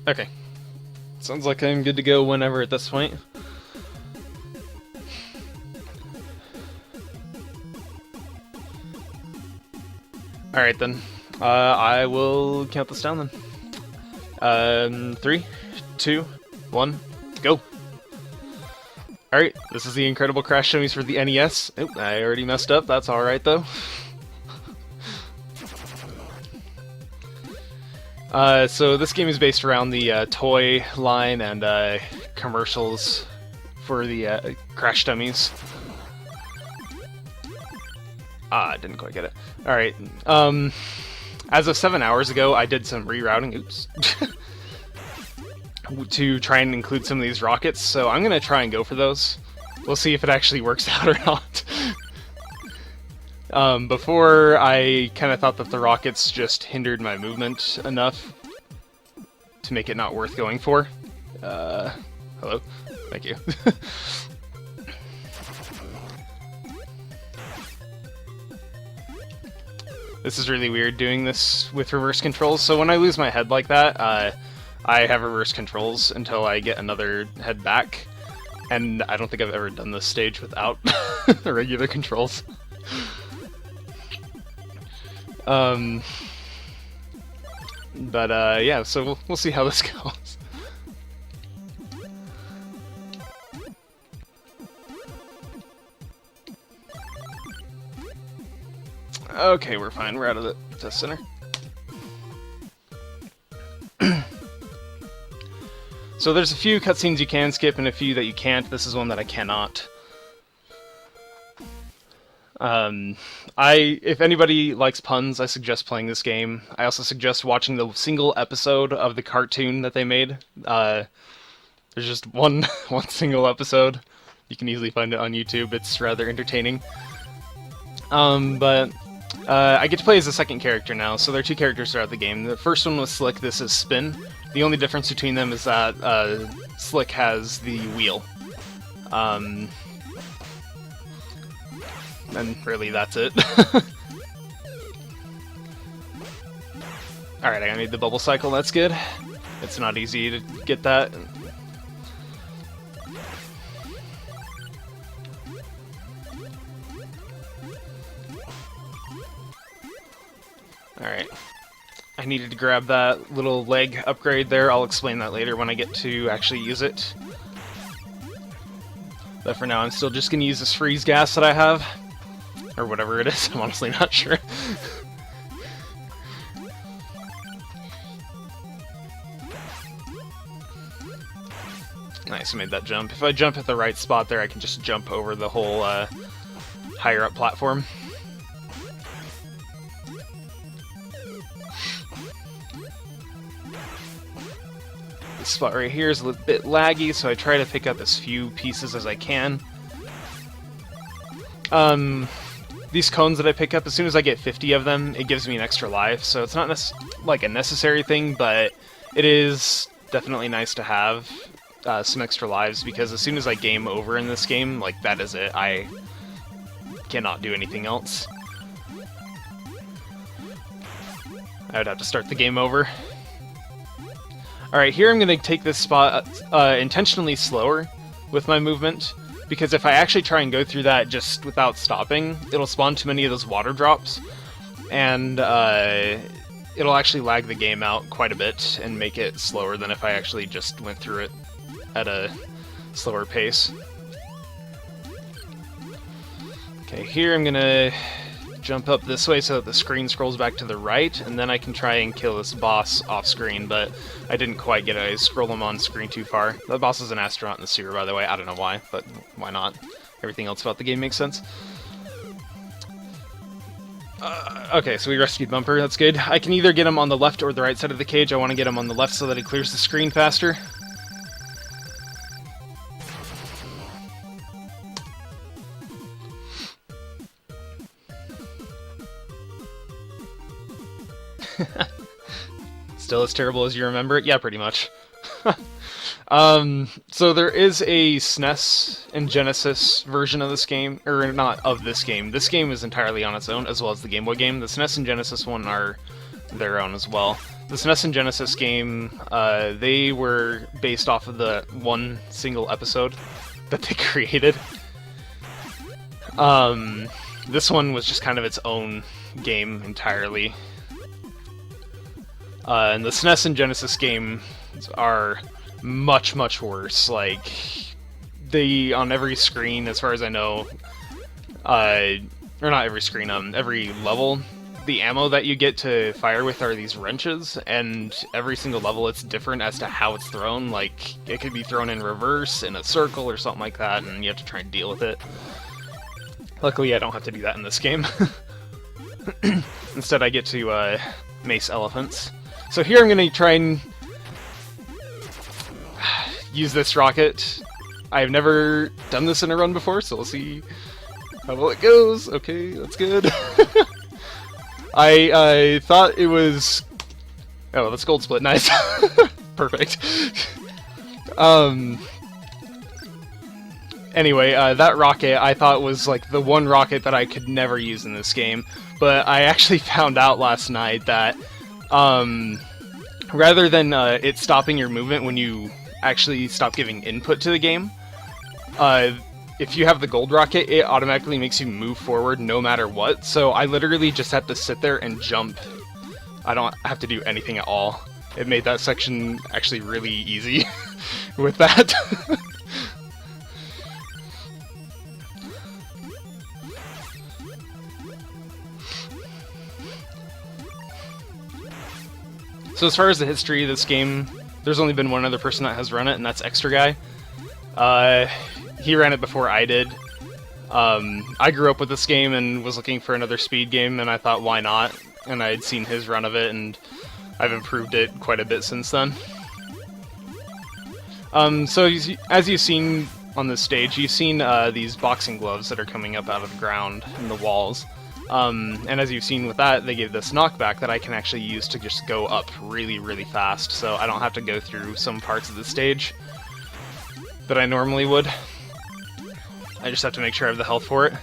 Okay. Sounds like I'm good to go whenever at this point. Alright then. I will count this down then. 3, 2, 1, go! Alright, this is the Incredible Crash Dummies for the NES. Oop, I already messed up, that's alright though. So this game is based around the toy line and commercials for the Crash Dummies. Ah, didn't quite get it. Alright, as of 7 hours ago, I did some rerouting, oops, to try and include some of these rockets, so I'm gonna try and go for those. We'll see if it actually works out or not. Before, I kind of thought that the rockets just hindered my movement enough to make it not worth going for. Hello? Thank you. This is really weird doing this with reverse controls, so when I lose my head like that, I have reverse controls until I get another head back, and I don't think I've ever done this stage without the regular controls. Yeah, so we'll see how this goes. Okay, we're fine. We're out of the test center. So there's a few cutscenes you can skip and a few that you can't. This is one that I cannot. If anybody likes puns, I suggest playing this game. I also suggest watching the single episode of the cartoon that they made. There's just one single episode. You can easily find it on YouTube. It's rather entertaining. I get to play as a second character now, so there are two characters throughout the game. The first one was Slick, this is Spin. The only difference between them is that Slick has the wheel. And really, that's it. Alright, I made the bubble cycle, that's good. It's not easy to get that. Alright. I needed to grab that little leg upgrade there. I'll explain that later when I get to actually use it. But for now, I'm still just going to use this freeze gas that I have. Or whatever it is, I'm honestly not sure. Nice, I made that jump. If I jump at the right spot there, I can just jump over the whole higher up platform. This spot right here is a little bit laggy, so I try to pick up as few pieces as I can. These cones that I pick up, as soon as I get 50 of them, it gives me an extra life, so it's not like a necessary thing, but it is definitely nice to have some extra lives, because as soon as I game over in this game, like, that is it. I cannot do anything else. I would have to start the game over. Alright, here I'm going to take this spot intentionally slower with my movement, because if I actually try and go through that just without stopping, it'll spawn too many of those water drops, and it'll actually lag the game out quite a bit and make it slower than if I actually just went through it at a slower pace. Okay, here I'm going to jump up this way so that the screen scrolls back to the right, and then I can try and kill this boss off screen, but I didn't quite get it. I scrolled him on screen too far. The boss is an astronaut in the sewer, by the way. I don't know why, but why not? Everything else about the game makes sense. Okay, so we rescued Bumper, that's good. I can either get him on the left or the right side of the cage. I want to get him on the left so that he clears the screen faster. Still as terrible as you remember it? Yeah, pretty much. So there is a SNES and Genesis version of this game, or not of this game. This game is entirely on its own, as well as the Game Boy game. The SNES and Genesis one are their own as well. The SNES and Genesis game, they were based off of the one single episode that they created. This one was just kind of its own game entirely. And the SNES and Genesis games are much, much worse. Like, they, on every screen, as far as I know, or not every screen, every level, the ammo that you get to fire with are these wrenches, and every single level it's different as to how it's thrown. Like, it could be thrown in reverse, in a circle, or something like that, and you have to try and deal with it. Luckily, I don't have to do that in this game. Instead, I get to mace elephants. So here I'm going to try and use this rocket. I've never done this in a run before, so we'll see how well it goes. Okay, that's good. I thought it was... Oh, that's gold split. Nice. Perfect. Anyway, that rocket I thought was like the one rocket that I could never use in this game, but I actually found out last night that rather than it stopping your movement when you actually stop giving input to the game, if you have the gold rocket, it automatically makes you move forward no matter what, so I literally just have to sit there and jump. I don't have to do anything at all. It made that section actually really easy with that. So as far as the history of this game, there's only been one other person that has run it, and that's Extra Guy. He ran it before I did. I grew up with this game and was looking for another speed game, and I thought, why not? And I had seen his run of it, and I've improved it quite a bit since then. So as you've seen on this stage, you've seen these boxing gloves that are coming up out of the ground in the walls. And as you've seen with that, they gave this knockback that I can actually use to just go up really, really fast, so I don't have to go through some parts of the stage that I normally would. I just have to make sure I have the health for it.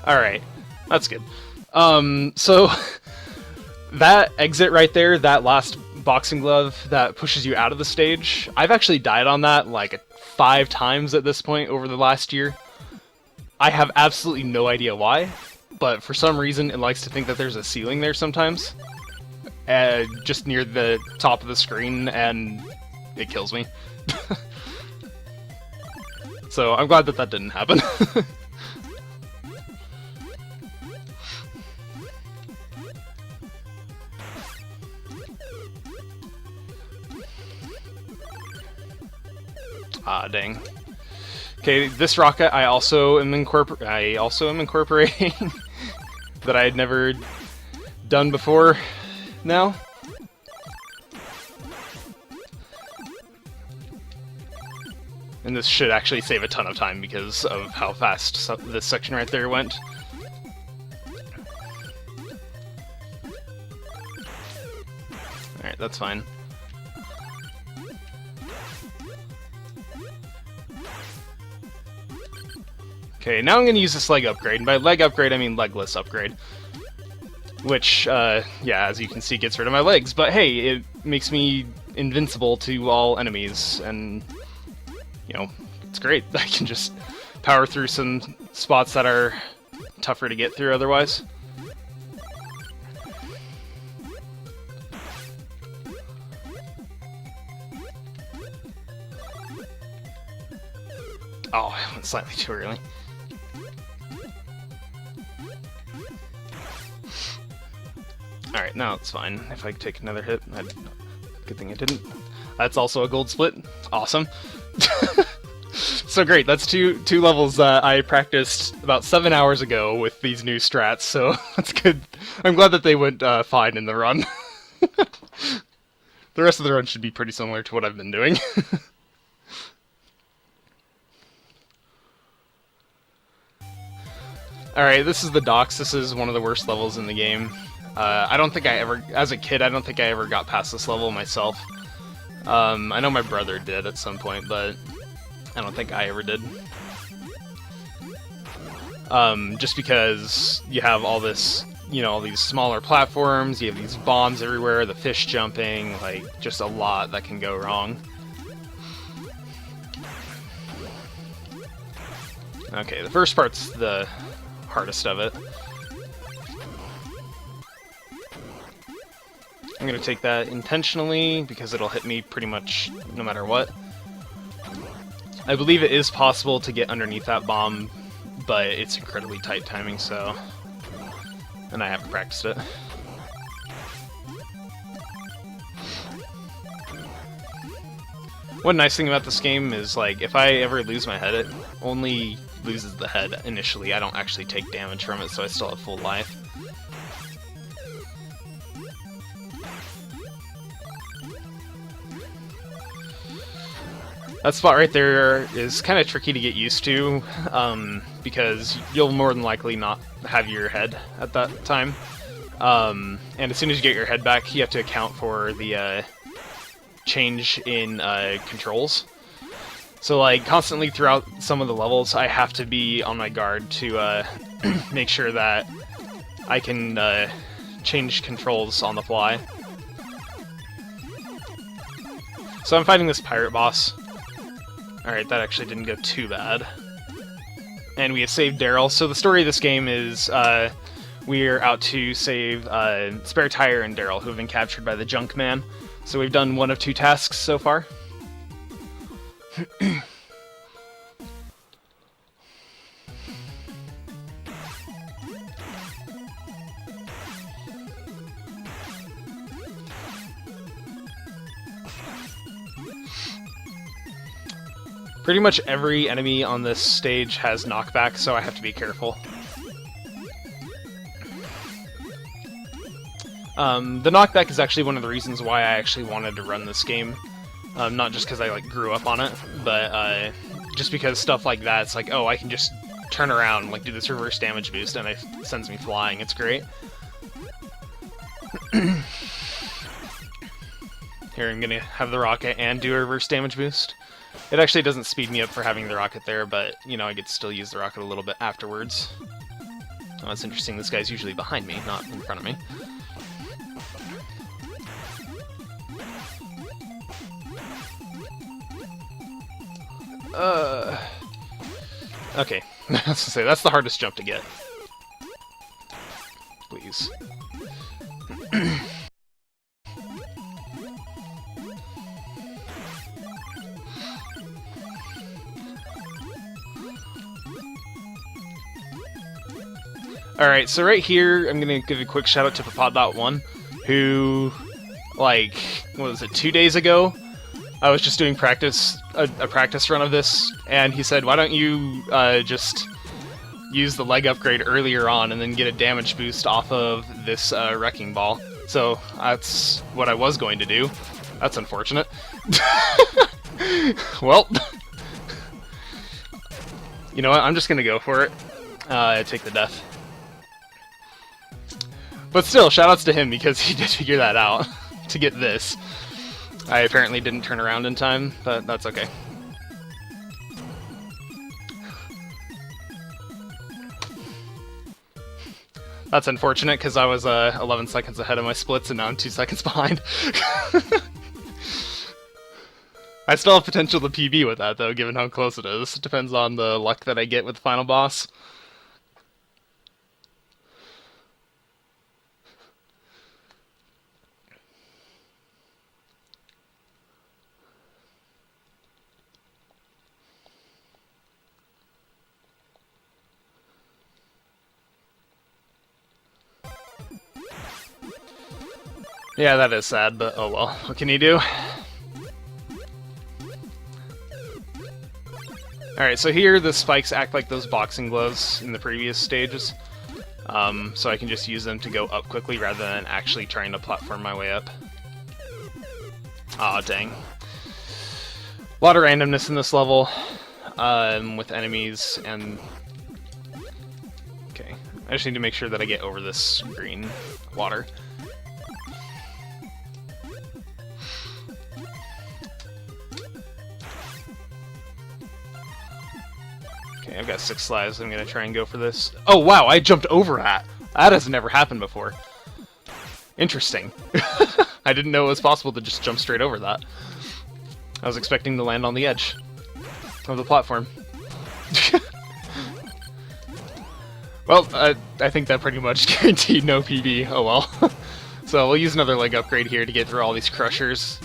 Alright, that's good. So... that exit right there, that last boxing glove that pushes you out of the stage, I've actually died on that like 5 times at this point over the last year. I have absolutely no idea why, but for some reason it likes to think that there's a ceiling there sometimes, just near the top of the screen, and it kills me. So I'm glad that that didn't happen. Ah, dang. Okay, this rocket I also am incorporating that I had never done before now. And this should actually save a ton of time because of how fast this section right there went. Alright, that's fine. Okay, now I'm going to use this leg upgrade, and by leg upgrade I mean legless upgrade. Which, yeah, as you can see, gets rid of my legs, but hey, it makes me invincible to all enemies, and, you know, it's great. I can just power through some spots that are tougher to get through otherwise. Oh, I went slightly too early. Alright, now it's fine. If I take another hit, good thing I didn't. That's also a gold split. Awesome. So great, that's two levels that I practiced about 7 hours ago with these new strats, so that's good. I'm glad that they went fine in the run. The rest of the run should be pretty similar to what I've been doing. Alright, this is the docks. This is one of the worst levels in the game. I don't think I ever, as a kid, I don't think I ever got past this level myself. I know my brother did at some point, but I don't think I ever did. Just because you have all this, you know, all these smaller platforms, you have these bombs everywhere, the fish jumping, like, just a lot that can go wrong. Okay, the first part's the hardest of it. I'm gonna take that intentionally because it'll hit me pretty much no matter what. I believe it is possible to get underneath that bomb, but it's incredibly tight timing, so... and I haven't practiced it. One nice thing about this game is, like, if I ever lose my head, it only loses the head initially. I don't actually take damage from it, so I still have full life. That spot right there is kind of tricky to get used to, because you'll more than likely not have your head at that time. And as soon as you get your head back, you have to account for the change in controls. So, like, constantly throughout some of the levels, I have to be on my guard to make sure that I can change controls on the fly. So I'm fighting this pirate boss. Alright, that actually didn't go too bad. And we have saved Daryl. So the story of this game is we're out to save Spare Tire and Daryl, who have been captured by the Junk Man. So we've done one of 2 tasks so far. Pretty much every enemy on this stage has knockback, so I have to be careful. The knockback is actually one of the reasons why I actually wanted to run this game. Not just because I, like, grew up on it, but just because stuff like that, it's like, oh, I can just turn around, like, do this reverse damage boost, and it sends me flying. It's great. Here, I'm gonna have the rocket and do a reverse damage boost. It actually doesn't speed me up for having the rocket there, but, you know, I could still use the rocket a little bit afterwards. Oh, that's interesting. This guy's usually behind me, not in front of me. Okay. I was gonna say, that's the hardest jump to get. Please. Alright, so right here, I'm gonna give a quick shout out to Papad.1, who, like, what was it, 2 days ago? I was just doing practice, a practice run of this, and he said, why don't you just use the leg upgrade earlier on and then get a damage boost off of this wrecking ball. So that's what I was going to do. That's unfortunate. Well, you know what, I'm just gonna go for it. Take the death. But still, shoutouts to him because he did figure that out to get this. I apparently didn't turn around in time, but that's okay. That's unfortunate because I was 11 seconds ahead of my splits and now I'm 2 seconds behind. I still have potential to PB with that though, given how close it is. It depends on the luck that I get with the final boss. Yeah, that is sad, but oh well. What can you do? Alright, so here the spikes act like those boxing gloves in the previous stages. So I can just use them to go up quickly rather than actually trying to platform my way up. Aw, dang. A lot of randomness in this level, with enemies, and... Okay, I just need to make sure that I get over this green Okay, I've got 6 lives. I'm gonna try and go for this. Oh wow, I jumped over that! That has never happened before. Interesting. I didn't know it was possible to just jump straight over that. I was expecting to land on the edge of the platform. Well, I think that pretty much guaranteed no PB. Oh well. So we'll use another leg upgrade here to get through all these crushers.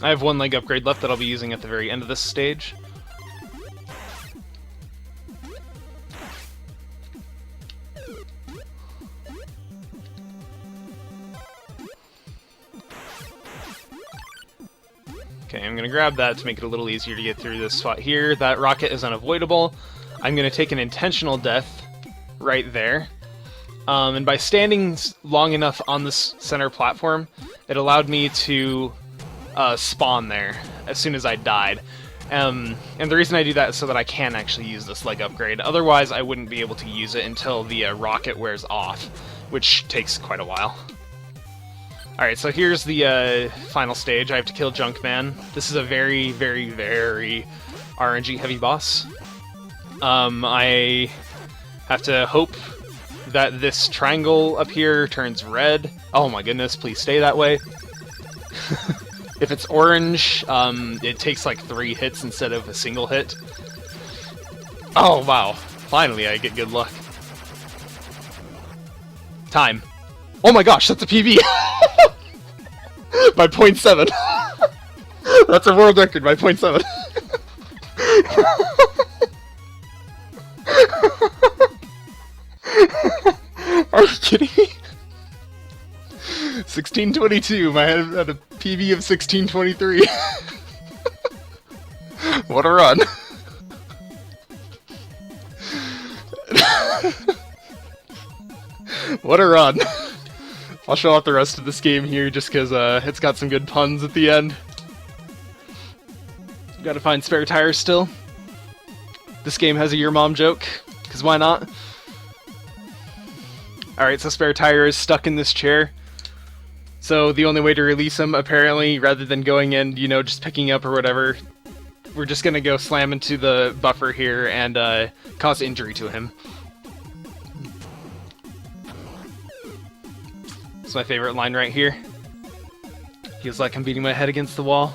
I have 1 leg upgrade left that I'll be using at the very end of this stage. Okay, I'm gonna grab that to make it a little easier to get through this spot here. That rocket is unavoidable. I'm gonna take an intentional death right there. And by standing long enough on this center platform, it allowed me to spawn there as soon as I died. And the reason I do that is so that I can actually use this leg upgrade. Otherwise, I wouldn't be able to use it until the rocket wears off, which takes quite a while. Alright, so here's the final stage. I have to kill Junkman. This is a very, very, very RNG-heavy boss. I have to hope that this triangle up here turns red. Oh my goodness, please stay that way. If it's orange, it takes like 3 hits instead of a single hit. Oh wow, finally I get good luck. Time. Oh my gosh, that's a PB! By 0.7. That's a world record by 0.7. Are you kidding me? 1622, I had a PB of 1623. What a run. What a run. I'll show off the rest of this game here just because it's got some good puns at the end. Gotta find spare tires still. This game has a your mom joke, because why not? Alright, so spare tire is stuck in this chair. So the only way to release him, apparently, rather than going in, you know, just picking up or whatever, we're just gonna go slam into the buffer here and cause injury to him. It's my favorite line right here. Feels like I'm beating my head against the wall.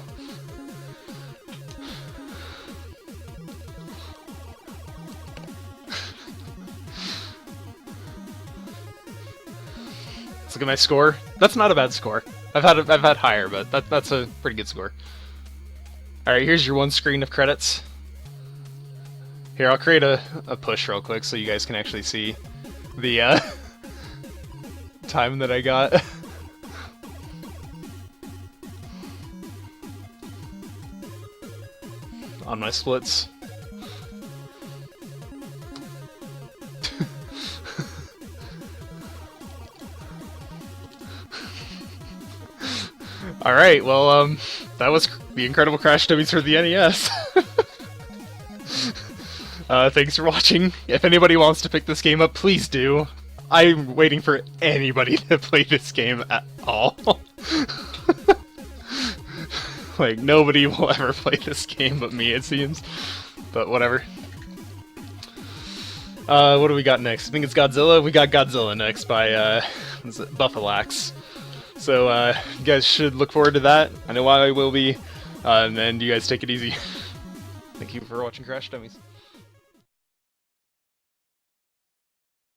Let's look at my score. That's not a bad score. I've had higher, but that's a pretty good score. All right, here's your 1 screen of credits. Here, I'll create a push real quick so you guys can actually see the time that I got. On my splits. Alright, well, that was the Incredible Crash Dummies for the NES. Thanks for watching. If anybody wants to pick this game up, please do. I'm waiting for anybody to play this game at all. Like, nobody will ever play this game but me, it seems. But whatever. What do we got next? I think it's Godzilla. We got Godzilla next by, Buffalax. So, you guys should look forward to that. I know I will be. And you guys take it easy. Thank you for watching Crash Dummies.